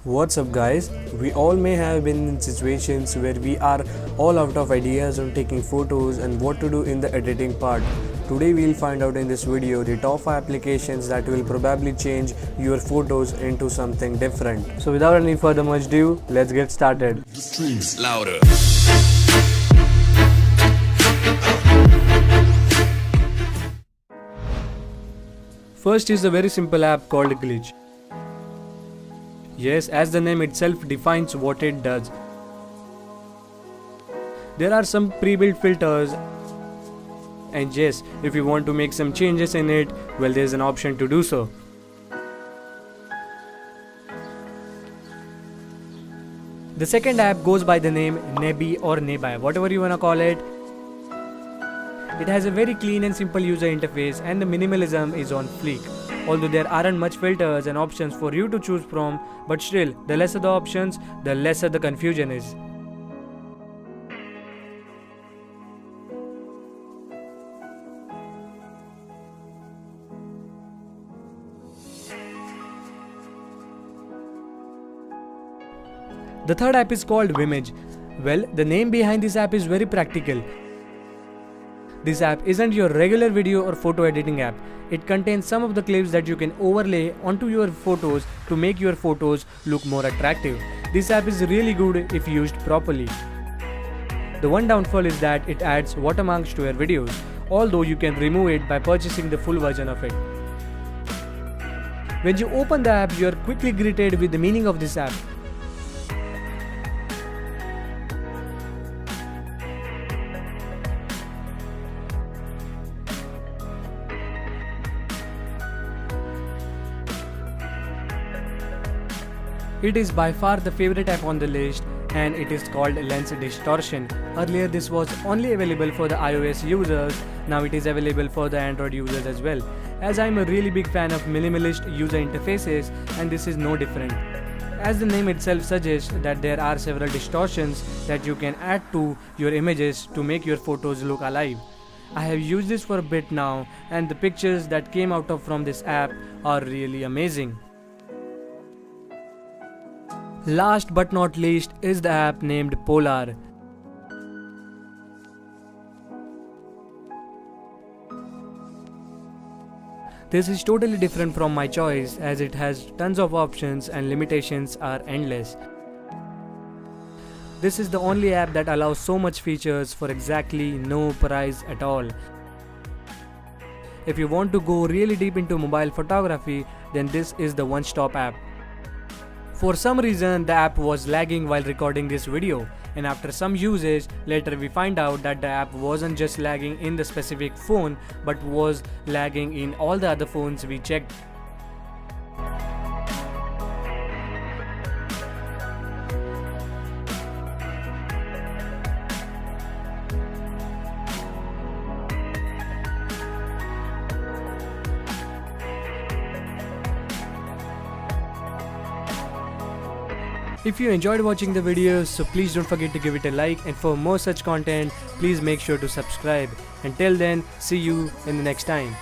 What's up guys? We all may have been in situations where we are all out of ideas on taking photos and what to do in the editing part. Today we'll find out in this video the top 5 applications that will probably change your photos into something different. So without any further much ado, let's get started. The streams louder. First is a very simple app called Glitch. Yes, as the name itself defines what it does. There are some pre-built filters, and yes, if you want to make some changes in it, well, there's an option to do so. The second app goes by the name Nebi or Nebi, whatever you wanna call it. It has a very clean and simple user interface, and the minimalism is on fleek. Although there aren't much filters and options for you to choose from, but still, the lesser the options, the lesser the confusion is. The third app is called Vimage. Well, the name behind this app is very practical. This app isn't your regular video or photo editing app. It contains some of the clips that you can overlay onto your photos to make your photos look more attractive. This app is really good if used properly. The one downfall is that it adds watermarks to your videos, although you can remove it by purchasing the full version of it. When you open the app, you are quickly greeted with the meaning of this app. It is by far the favorite app on the list, and it is called Lens Distortion. Earlier this was only available for the iOS users, now it is available for the Android users as well. As I am a really big fan of minimalist user interfaces, and this is no different. As the name itself suggests that there are several distortions that you can add to your images to make your photos look alive. I have used this for a bit now, and the pictures that came out from this app are really amazing. Last but not least is the app named Polar. This is totally different from my choice, as it has tons of options and limitations are endless. This is the only app that allows so much features for exactly no price at all. If you want to go really deep into mobile photography, then this is the one-stop app. For some reason, the app was lagging while recording this video, and after some usage, later we find out that the app wasn't just lagging in the specific phone, but was lagging in all the other phones we checked. If you enjoyed watching the videos, so please don't forget to give it a like, and for more such content, please make sure to subscribe. Until then, see you in the next time.